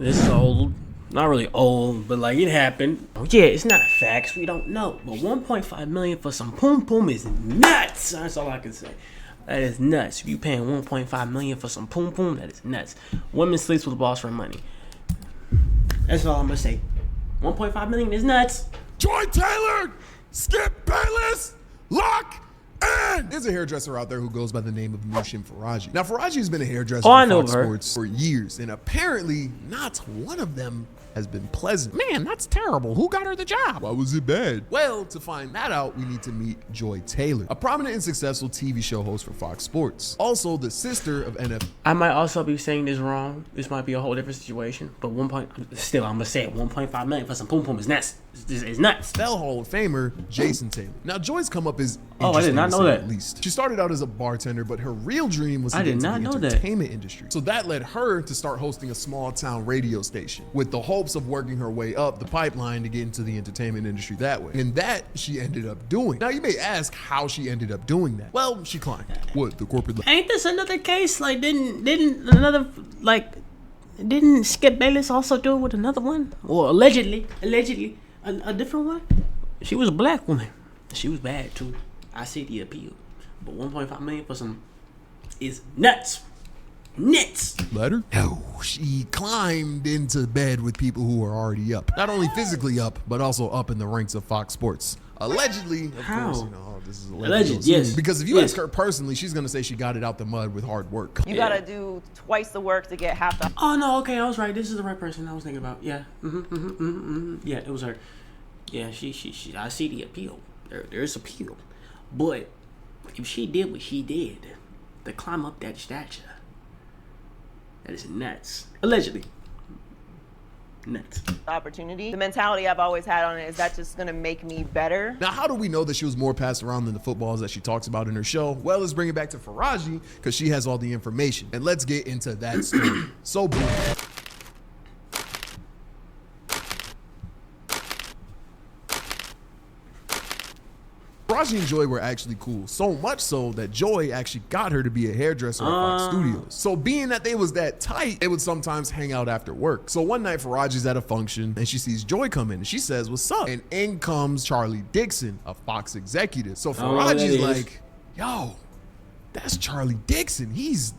This is old. Not really old, but like it happened. Oh yeah, it's not facts. We don't know. But 1.5 million for some poom poom is nuts. That's all I can say. That is nuts. If you paying 1.5 million for some poom poom, that is nuts. Women sleeps with the boss for money. That's all I'm gonna say. 1.5 million is nuts. Joy Taylor, Skip Bayless, lock in. There's a hairdresser out there who goes by the name of Mushin Faraji. Now, Faraji has been a hairdresser I for know Fox her. Sports for years, and apparently not one of them has been pleasant. Man, that's terrible. Who got her the job? Why was it bad? Well, to find that out, we need to meet Joy Taylor, a prominent and successful TV show host for Fox Sports. Also, the sister of NFL I might also be saying this wrong. This might be a whole different situation. But still, I'm gonna say it. 1.5 million for some poom poom is nuts. It's nuts. Hall of Famer Jason Taylor. Now, Joy's come up is Oh, I did interesting not to know say that. At least she started out as a bartender, but her real dream was to I get did into not the know that. entertainment industry. So that led her to start hosting a small town radio station with the hopes of working her way up the pipeline to get into the entertainment industry that way. And that she ended up doing. Now, you may ask how she ended up doing that. Well, she climbed. What, the corporate ladder? Ain't this another case? Like, didn't Skip Bayless also do it with another one? Or allegedly, a different one? She was a black woman. She was bad too. I see the appeal. But 1.5 million for some is nuts. Nuts. Ladder? No, she climbed into bed with people who were already up. Not only physically up, but also up in the ranks of Fox Sports. Allegedly, of How? course, you know, this is Alleged, yes. Because if you Yes. ask her personally, she's gonna say she got it out the mud with hard work. You gotta do twice the work to get half the. Oh no, okay, I was right. This is the right person I was thinking about. Yeah. Yeah, it was her. Yeah, she I see the appeal. There's appeal. But if she did what she did to climb up that stature, that is nuts. Allegedly. Nuts. Opportunity. The mentality I've always had on it is that just gonna make me better. Now, how do we know that she was more passed around than the footballs that she talks about in her show? Well, let's bring it back to Faraji, because she has all the information. And let's get into that story. So, boom. Faraji and Joy were actually cool, so much so that Joy actually got her to be a hairdresser at Fox Studios. So being that they was that tight, they would sometimes hang out after work. So one night Faraji's at a function and she sees Joy come in and she says, "What's up?" And in comes Charlie Dixon, a Fox executive. So Faraji's like, "Yo, that's Charlie Dixon. He's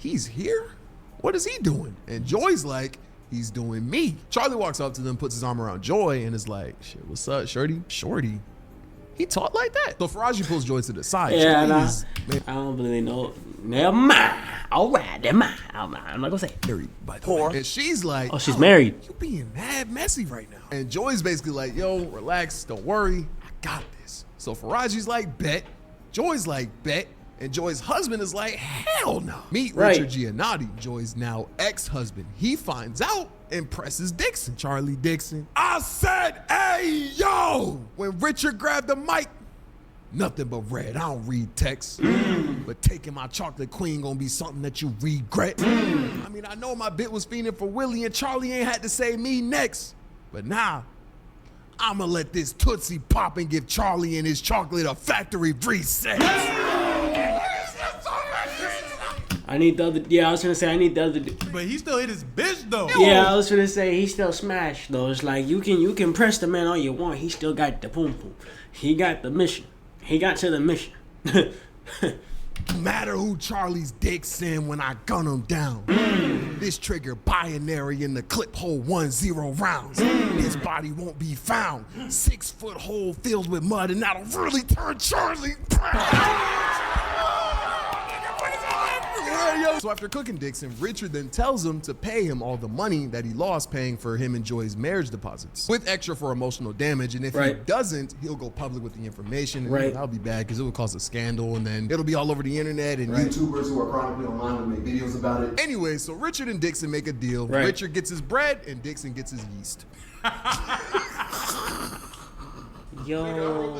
here? What is he doing?" And Joy's like, "He's doing me." Charlie walks up to them, puts his arm around Joy and is like, "Shit, what's up, Shorty?" Shorty? He talked like that. So Faraji pulls Joy to the side. Yeah, Joy is I don't really know. Never mind. All right, never mind. I'm not gonna say it. married, by the way. And she's like, Oh, she's married. You being mad messy right now. And Joy's basically like, "Yo, relax, don't worry, I got this." So Faraji's like, "Bet." Joy's like, "Bet." And Joy's husband is like, "Hell no." Meet Right. Richard Giannotti, Joy's now ex-husband. He finds out and presses Dixon. Charlie Dixon. I said, "Hey, yo!" When Richard grabbed the mic, nothing but red. I don't read text. But taking my chocolate queen gonna be something that you regret. I mean, I know my bit was fiending for Willie and Charlie ain't had to say me next. But nah, I'ma let this Tootsie pop and give Charlie and his chocolate a factory reset. I need the other. Yeah, I was gonna say I need the other. But he still hit his bitch though. Yeah, I was gonna say he still smashed though. It's like you can press the man all you want. He still got the poom poom. He got the mission. He got to the mission. No matter who Charlie's dick send when I gun him down. This trigger binary in the clip hold 10 rounds. His body won't be found. 6-foot hole filled with mud and that'll really turn Charlie brown. So after cooking Dixon, Richard then tells him to pay him all the money that he lost paying for him and Joy's marriage deposits, with extra for emotional damage. And if he Right. doesn't, he'll go public with the information. And Right. that'll be bad because it would cause a scandal, and then it'll be all over the internet, and YouTubers who are chronically online will make videos about it. Anyway, so Richard and Dixon make a deal. Right. Richard gets his bread, and Dixon gets his yeast. Yo.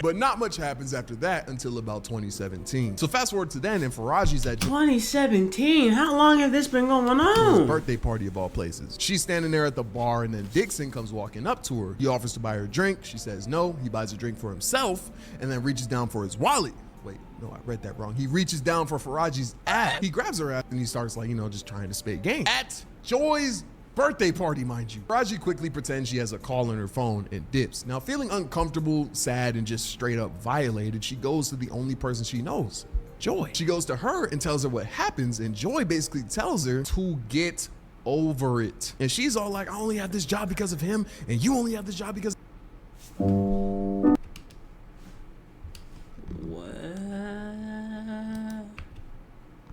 But not much happens after that until about 2017. So fast forward to then, and Faraji's at 2017. How long have this been going Joy's on? birthday party of all places. She's standing there at the bar, and then Dixon comes walking up to her. He offers to buy her a drink. She says no. He buys a drink for himself and then reaches down for his wallet. Wait, no, I read that wrong. He reaches down for Faraji's ass. He grabs her ass and he starts like, just trying to spit game. At Joy's birthday party, mind you. Faraji quickly pretends she has a call on her phone and dips. Now, feeling uncomfortable, sad, and just straight up violated, she goes to the only person she knows, Joy. She goes to her and tells her what happens, and Joy basically tells her to get over it. And she's all like, I only have this job because of him, and you only have this job because... What?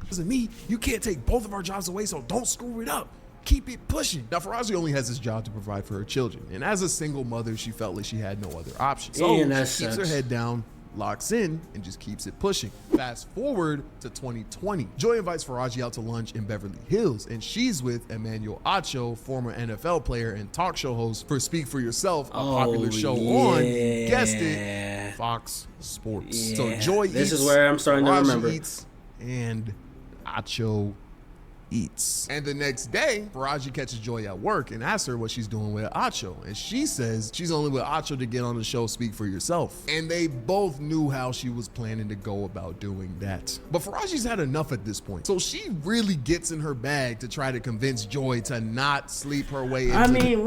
Because of me, you can't take both of our jobs away, so don't screw it up. Keep it pushing. Now, Faraji only has this job to provide for her children, and as a single mother, she felt like she had no other option. So she keeps her head down, locks in, and just keeps it pushing. Fast forward to 2020. Joy invites Faraji out to lunch in Beverly Hills, and she's with Emmanuel Acho, former NFL player and talk show host for Speak for Yourself, a popular show on, guessed it, Fox Sports. Yeah. So Joy eats, this is where I'm starting to Faraji remember. eats, and Acho eats. And the next day, Faraji catches Joy at work and asks her what she's doing with Acho. And she says she's only with Acho to get on the show Speak for Yourself. And they both knew how she was planning to go about doing that. But Faraji's had enough at this point. So she really gets in her bag to try to convince Joy to not sleep her way into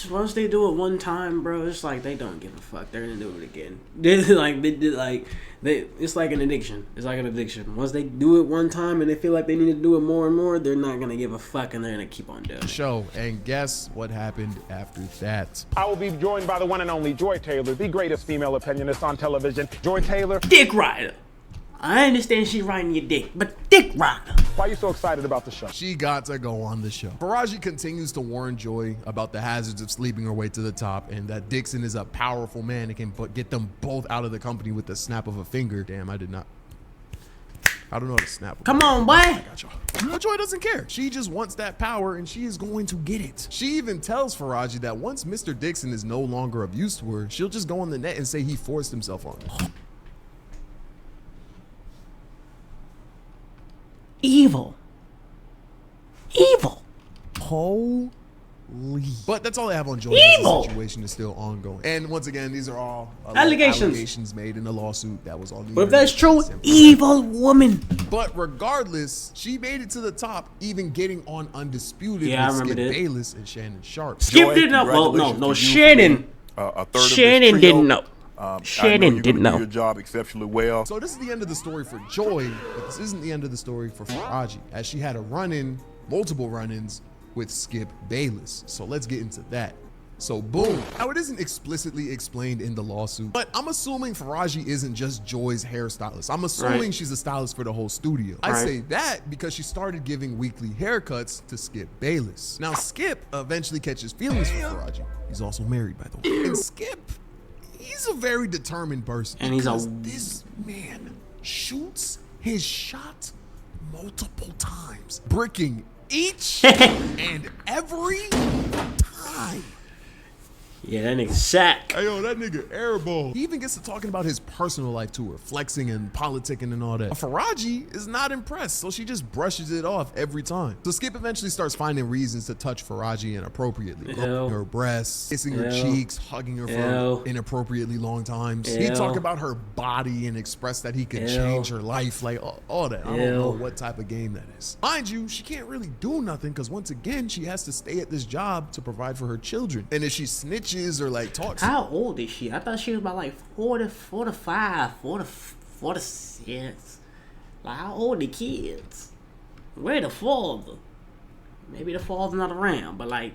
once they do it one time, bro, it's like they don't give a fuck. They're gonna do it again. It's like an addiction. It's like an addiction. Once they do it one time and they feel like they need to do it more and more, they're not gonna give a fuck and they're gonna keep on doing it. show. And guess what happened after that? I will be joined by the one and only Joy Taylor, the greatest female opinionist on television. Joy Taylor. Dick rider. I understand she riding your dick, but dick rider. Why are you so excited about the show? She got to go on the show. Faraji continues to warn Joy about the hazards of sleeping her way to the top and that Dixon is a powerful man that can get them both out of the company with the snap of a finger. Damn, I don't know how to snap. Come on, boy. I got y'all. But Joy doesn't care. She just wants that power and she is going to get it. She even tells Faraji that once Mr. Dixon is no longer of use to her, she'll just go on the net and say he forced himself on her. Evil. Holy. But that's all I have on Joy. Evil. The situation is still ongoing. And once again, these are all Allegations made in a lawsuit that was on the But if that's true, Simple. evil woman. But regardless, she made it to the top, even getting on Undisputed Yeah, I with remember Skip that. Bayless and Shannon Sharp. Skip didn't know. Well, no, Shannon. Shannon didn't know. Shannon didn't know. Your job exceptionally well. So this is the end of the story for Joy, but this isn't the end of the story for Faraji, as she had a multiple run-ins with Skip Bayless. So let's get into that. So boom. Now it isn't explicitly explained in the lawsuit, but I'm assuming Faraji isn't just Joy's hairstylist. I'm assuming she's a stylist for the whole studio. I say that because she started giving weekly haircuts to Skip Bayless. Now Skip eventually catches feelings for Faraji. He's also married, by the way. And Skip, he's a very determined person. And this man shoots his shot multiple times, bricking each and every time. Yeah, that nigga Shaq. Hey, yo, that nigga airball. He even gets to talking about his personal life to her, flexing and politicking and all that. Faraji is not impressed, so she just brushes it off every time. So Skip eventually starts finding reasons to touch Faraji inappropriately. Rubbing her breasts, kissing her cheeks, hugging her for inappropriately long times. He'd talk about her body and express that he could change her life, like all that. I don't know what type of game that is. Mind you, she can't really do nothing because once again, she has to stay at this job to provide for her children. And if she snitches or like talks. How old is she? I thought she was about like 40, 45, 46. Like, how old are the kids? Where the father? Maybe the father's not around, but like,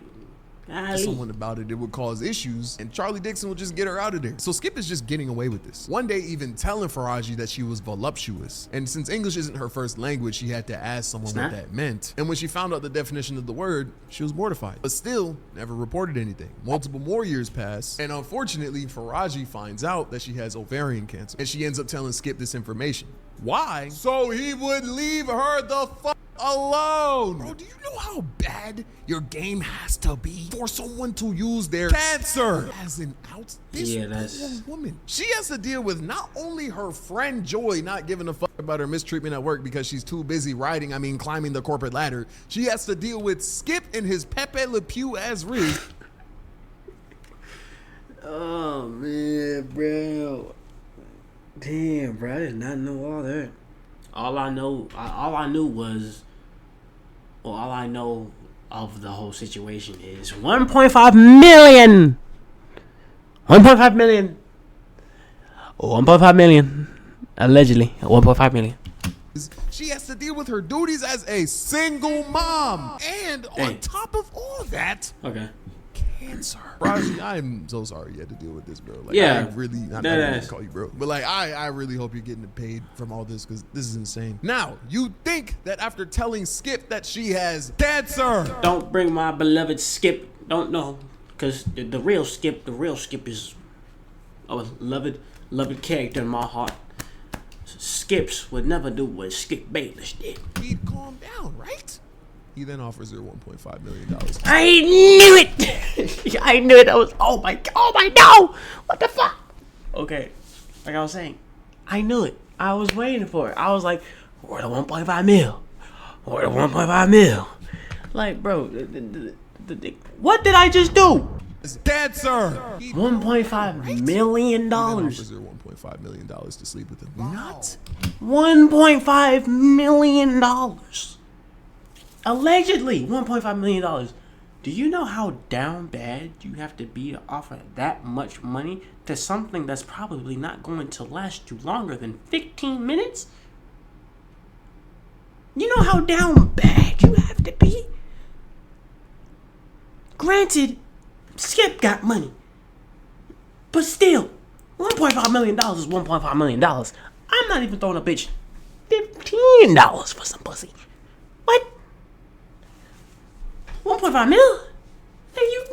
someone about it would cause issues, and Charlie Dixon will just get her out of there. So Skip is just getting away with this. One day even telling Faraji that she was voluptuous, and since English isn't her first language, she had to ask someone what that meant. And when she found out the definition of the word, she was mortified, but still never reported anything. Multiple more years pass, and unfortunately Faraji finds out that she has ovarian cancer, and she ends up telling Skip this information. Why? So he would leave her the fuck alone. Bro, do you know how bad your game has to be for someone to use their cancer as an out? This poor woman. She has to deal with not only her friend Joy not giving a fuck about her mistreatment at work because she's too busy climbing the corporate ladder. She has to deal with Skip and his Pepe Le Pew ass rig. Oh man, bro. Damn, bro, I did not know all that. All I know of the whole situation is 1.5 million. 1.5 million. 1.5 million. Allegedly, 1.5 million. She has to deal with her duties as a single mom. And Hey. on top of all that, Okay. cancer. Raji, I am so sorry you had to deal with this, bro. Like, Yeah, I really, not that gonna ass. call you bro, but like, I really hope you're getting paid from all this because this is insane. Now, you think that after telling Skip that she has cancer, Don't bring my beloved Skip. Don't know, cause the real Skip is a beloved character in my heart. Skips would never do what Skip Bayless did. he'd calm down, right? He then offers her $1.5 million. I knew it. I knew it. I was. Oh my no! What the fuck? Okay, like I was saying, I knew it. I was waiting for it. I was like, where the 1.5 mil? Where the 1.5 mil? Like, bro, what did I just do? It's cancer. He $1.5 million. then offers her $1.5 million to sleep with him. Not $1.5 million. Allegedly, $1.5 million. Do you know how down bad you have to be to offer that much money to something that's probably not going to last you longer than 15 minutes? You know how down bad you have to be? Granted, Skip got money. But still, $1.5 million is $1.5 million. I'm not even throwing a bitch $15 for some pussy. What? 1.5 mil? Hey, you.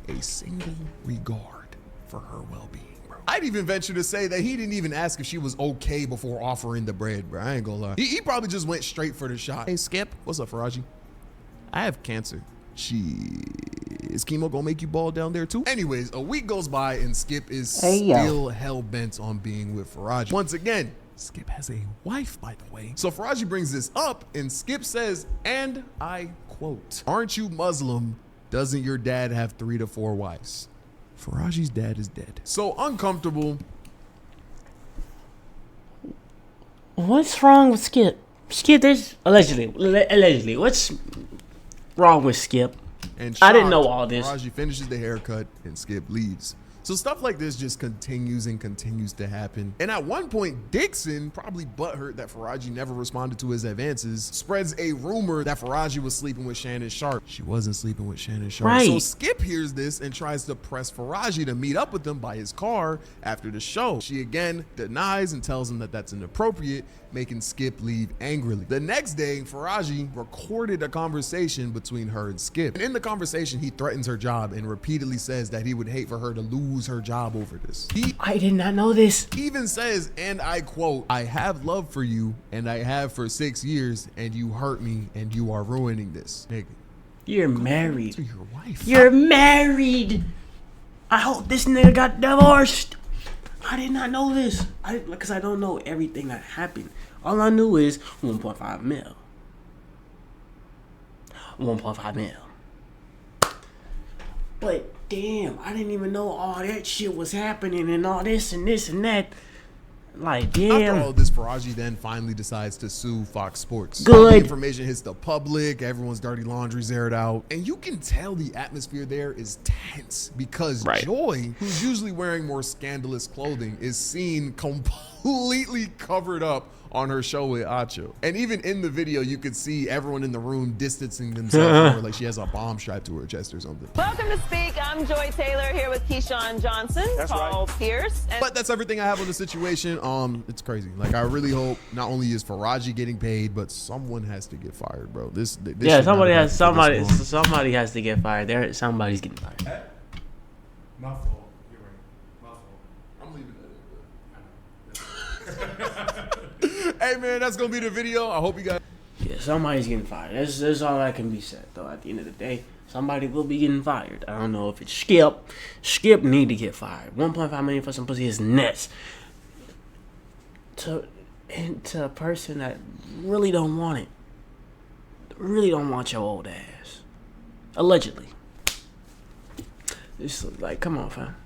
a single regard for her well-being, bro. I'd even venture to say that he didn't even ask if she was okay before offering the bread, bro. I ain't gonna lie. He probably just went straight for the shot. Hey, Skip, what's up, Faraji? I have cancer. Is chemo gonna make you bald down there too? Anyways, a week goes by and Skip is still hell-bent on being with Faraji. Once again, Skip has a wife, by the way. So Faraji brings this up and Skip says, and I quote, "Aren't you Muslim? Doesn't your dad have 3 to 4 wives?" Faraji's dad is dead. So uncomfortable. What's wrong with Skip? Skip, there's allegedly. What's wrong with Skip? And I didn't know shocked, all this. Faraji finishes the haircut and Skip leaves. So stuff like this just continues and continues to happen. And at one point, Dixon, probably butthurt that Faraji never responded to his advances, spreads a rumor that Faraji was sleeping with Shannon Sharp. She wasn't sleeping with Shannon Sharp. Right. So Skip hears this and tries to press Faraji to meet up with him by his car after the show. She again denies and tells him that that's inappropriate, making Skip leave angrily. The next day, Faraji recorded a conversation between her and Skip. And in the conversation, he threatens her job and repeatedly says that he would hate for her to lose her job over this. He I did not know this. even says, and I quote, "I have love for you and I have for 6 years and you hurt me and you are ruining this." Nigga, You're married. to your wife. You're married. I hope this nigga got divorced. I did not know this. Because I don't know everything that happened. All I knew is 1.5 mil. 1.5 mil. But damn, I didn't even know all that shit was happening and all this and this and that. Like, After damn. all this, Faraji then finally decides to sue Fox Sports. Good. All the information hits the public, everyone's dirty laundry's aired out, and you can tell the atmosphere there is tense because Right. Joy, who's usually wearing more scandalous clothing, is seen completely covered up on her show with Acho. And even in the video, you could see everyone in the room distancing themselves from her, like she has a bomb strapped to her chest or something. Welcome to Speak. I'm Joy Taylor here with Keyshawn Johnson, Paul Pierce. And But that's everything I have on the situation. It's crazy. Like, I really hope not only is Faraji getting paid, but someone has to get fired, bro. This Yeah, should somebody not has have happened for this long. somebody has to get fired. Somebody's getting fired. My fault. You're right. My fault. I'm leaving that in. Hey, man, that's gonna be the video. I hope you guys. Yeah, somebody's getting fired. That's all that can be said, though. At the end of the day, somebody will be getting fired. I don't know if it's Skip. Skip need to get fired. 1.5 million for some pussy is nuts. To a person that really don't want it. Really don't want your old ass. Allegedly. It's like, come on, fam.